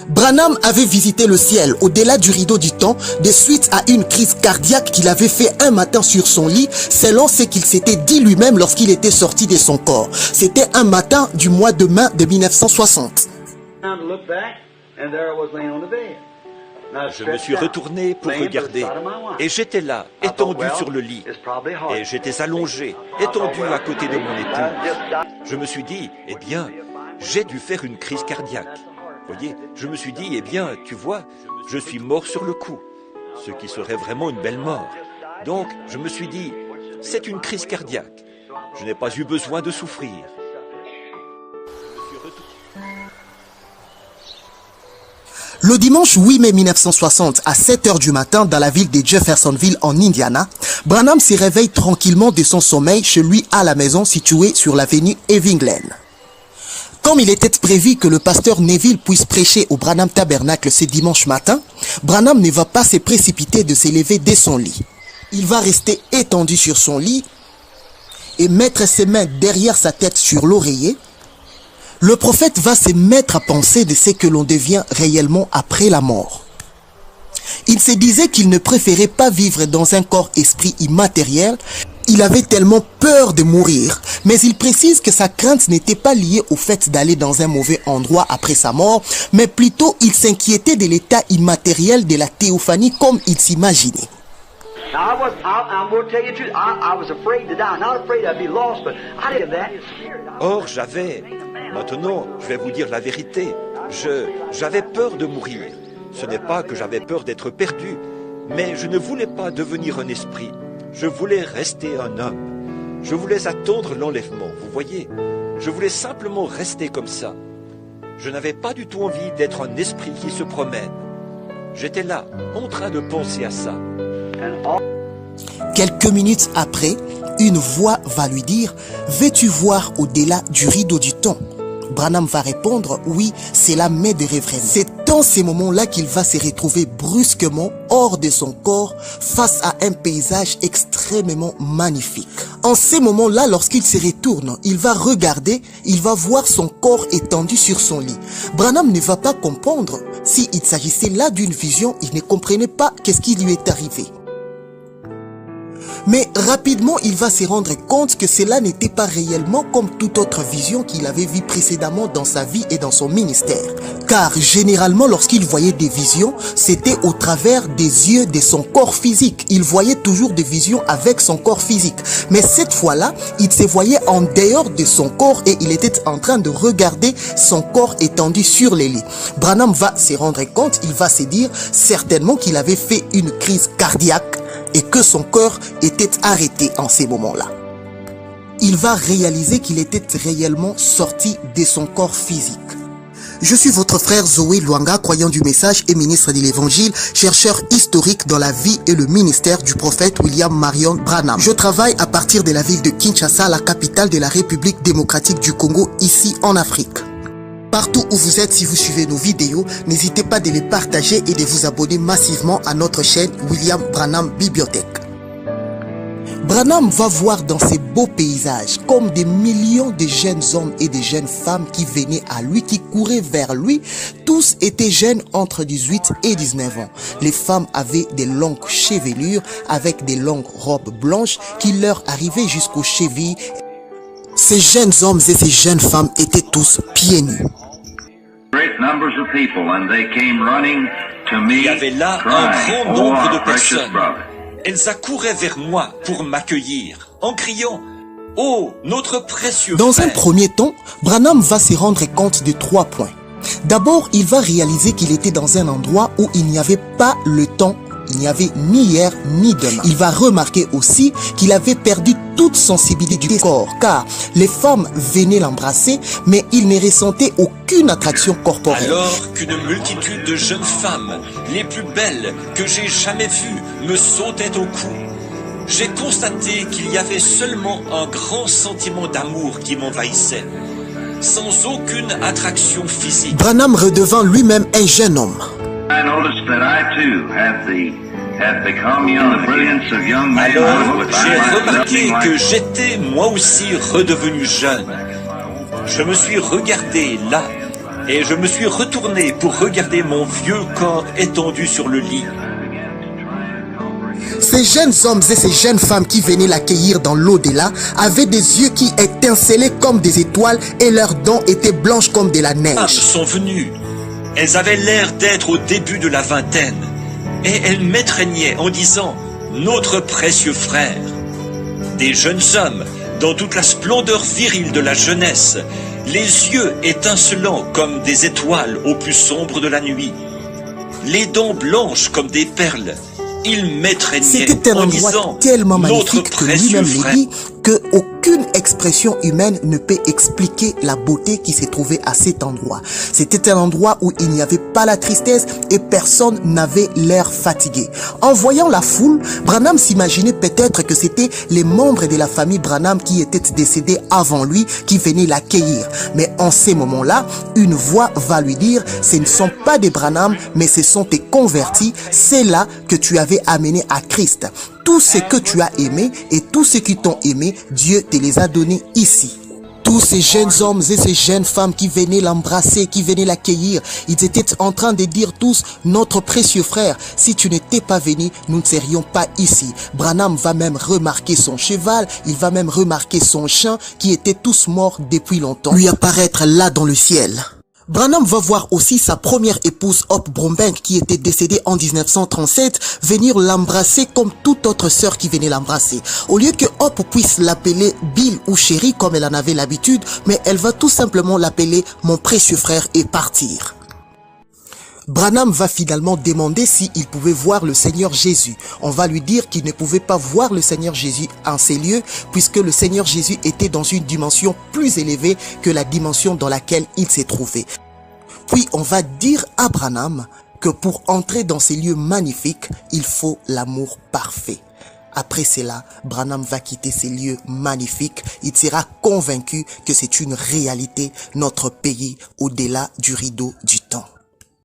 Branham avait visité le ciel au-delà du rideau du temps de suite à une crise cardiaque qu'il avait fait un matin sur son lit, selon ce qu'il s'était dit lui-même lorsqu'il était sorti de son corps. C'était un matin du mois de mai de 1960. Je me suis retourné pour regarder et j'étais là, étendu sur le lit. Et j'étais allongé, étendu à côté de mon épouse. Je me suis dit, eh bien, j'ai dû faire une crise cardiaque. Vous voyez, je me suis dit, eh bien, tu vois, je suis mort sur le coup, ce qui serait vraiment une belle mort. Donc, je me suis dit, c'est une crise cardiaque. Je n'ai pas eu besoin de souffrir. Le dimanche 8 mai 1960 à 7 h du matin dans la ville de Jeffersonville en Indiana, Branham se réveille tranquillement de son sommeil chez lui à la maison située sur l'avenue Irving Glen. Comme il était prévu que le pasteur Neville puisse prêcher au Branham Tabernacle ce dimanche matin, Branham ne va pas se précipiter de s'élever dès son lit. Il va rester étendu sur son lit et mettre ses mains derrière sa tête sur l'oreiller. Le prophète va se mettre à penser de ce que l'on devient réellement après la mort. Il se disait qu'il ne préférait pas vivre dans un corps-esprit immatériel. Il avait tellement peur de mourir, mais il précise que sa crainte n'était pas liée au fait d'aller dans un mauvais endroit après sa mort, mais plutôt il s'inquiétait de l'état immatériel de la théophanie comme il s'imaginait. Or, maintenant, je vais vous dire la vérité, j'avais peur de mourir. Ce n'est pas que j'avais peur d'être perdu, mais je ne voulais pas devenir un esprit. Je voulais rester un homme. Je voulais attendre l'enlèvement, vous voyez. Je voulais simplement rester comme ça. Je n'avais pas du tout envie d'être un esprit qui se promène. J'étais là, en train de penser à ça. Quelques minutes après, une voix va lui dire « Veux-tu voir au-delà du rideau du temps ?» Branham va répondre « Oui, cela m'aide de rêver. » C'est dans ces moments-là qu'il va se retrouver brusquement hors de son corps face à un paysage extrêmement magnifique. En ces moments-là, lorsqu'il se retourne, il va regarder, il va voir son corps étendu sur son lit. Branham ne va pas comprendre s'il s'agissait là d'une vision, il ne comprenait pas qu'est-ce qui lui est arrivé. Mais rapidement, il va se rendre compte que cela n'était pas réellement comme toute autre vision qu'il avait vue précédemment dans sa vie et dans son ministère. Car généralement, lorsqu'il voyait des visions, c'était au travers des yeux de son corps physique. Il voyait toujours des visions avec son corps physique. Mais cette fois-là, il se voyait en dehors de son corps et il était en train de regarder son corps étendu sur les lits. Branham va se rendre compte, il va se dire certainement qu'il avait fait une crise cardiaque et que son cœur était arrêté en ces moments-là. Il va réaliser qu'il était réellement sorti de son corps physique. Je suis votre frère Zoé Luanga, croyant du message et ministre de l'évangile, chercheur historique dans la vie et le ministère du prophète William Marion Branham. Je travaille à partir de la ville de Kinshasa, la capitale de la République démocratique du Congo, ici en Afrique. Partout où vous êtes, si vous suivez nos vidéos, n'hésitez pas de les partager et de vous abonner massivement à notre chaîne William Branham Bibliothèque. Branham va voir dans ces beaux paysages comme des millions de jeunes hommes et de jeunes femmes qui venaient à lui, qui couraient vers lui. Tous étaient jeunes entre 18 et 19 ans. Les femmes avaient des longues chevelures avec des longues robes blanches qui leur arrivaient jusqu'aux chevilles. Ces jeunes hommes et ces jeunes femmes étaient tous pieds nus. Il y avait là un grand nombre de personnes. Elles accouraient vers moi pour m'accueillir, en criant « Oh, notre précieux frère !» Dans un premier temps, Branham va se rendre compte de 3 points. D'abord, il va réaliser qu'il était dans un endroit où il n'y avait pas le temps. Il n'y avait ni hier ni demain. Il va remarquer aussi qu'il avait perdu toute sensibilité du corps, car les femmes venaient l'embrasser, mais il ne ressentait aucune attraction corporelle. Alors qu'une multitude de jeunes femmes, les plus belles que j'ai jamais vues, me sautaient au cou, j'ai constaté qu'il y avait seulement un grand sentiment d'amour qui m'envahissait, sans aucune attraction physique. Branham redevint lui-même un jeune homme. Alors, j'ai remarqué que j'étais moi aussi redevenu jeune. Je me suis regardé là, Et je me suis retourné pour regarder mon vieux corps étendu sur le lit. Ces jeunes hommes et ces jeunes femmes qui venaient l'accueillir dans l'au-delà avaient des yeux qui étincelaient comme des étoiles et leurs dents étaient blanches comme de la neige. Les femmes sont venues. Elles avaient l'air d'être au début de la vingtaine. Et elles m'étreignaient en disant « Notre précieux frère ». Des jeunes hommes, dans toute la splendeur virile de la jeunesse, les yeux étincelants comme des étoiles au plus sombre de la nuit, les dents blanches comme des perles. Il m'étreignait C'était un en endroit disant tellement notre magnifique que lui-même précieux l'a frère. dit qu'aucune expression humaine ne peut expliquer la beauté qui s'est trouvée à cet endroit. C'était un endroit où il n'y avait pas la tristesse et personne n'avait l'air fatigué. En voyant la foule, Branham s'imaginait peut-être que c'était les membres de la famille Branham qui étaient décédés avant lui qui venaient l'accueillir. Mais en ces moments-là, une voix va lui dire « Ce ne sont pas des Branham, mais ce sont tes convertis, c'est là que tu avais amené à Christ. Tout ce que tu as aimé et tous ceux qui t'ont aimé, Dieu te les a donnés ici. » Tous ces jeunes hommes et ces jeunes femmes qui venaient l'embrasser, qui venaient l'accueillir, ils étaient en train de dire tous, notre précieux frère, si tu n'étais pas venu, nous ne serions pas ici. Branham va même remarquer son cheval, il va même remarquer son chien qui étaient tous morts depuis longtemps, lui apparaître là dans le ciel. Branham va voir aussi sa première épouse Hope Brombank qui était décédée en 1937 venir l'embrasser comme toute autre sœur qui venait l'embrasser. Au lieu que Hope puisse l'appeler Bill ou Chéri comme elle en avait l'habitude, mais elle va tout simplement l'appeler mon précieux frère et partir. Branham va finalement demander s'il pouvait voir le Seigneur Jésus. On va lui dire qu'il ne pouvait pas voir le Seigneur Jésus en ces lieux puisque le Seigneur Jésus était dans une dimension plus élevée que la dimension dans laquelle il s'est trouvé. Puis on va dire à Branham que pour entrer dans ces lieux magnifiques, il faut l'amour parfait. Après cela, Branham va quitter ces lieux magnifiques. Il sera convaincu que c'est une réalité, notre pays au-delà du rideau du temps.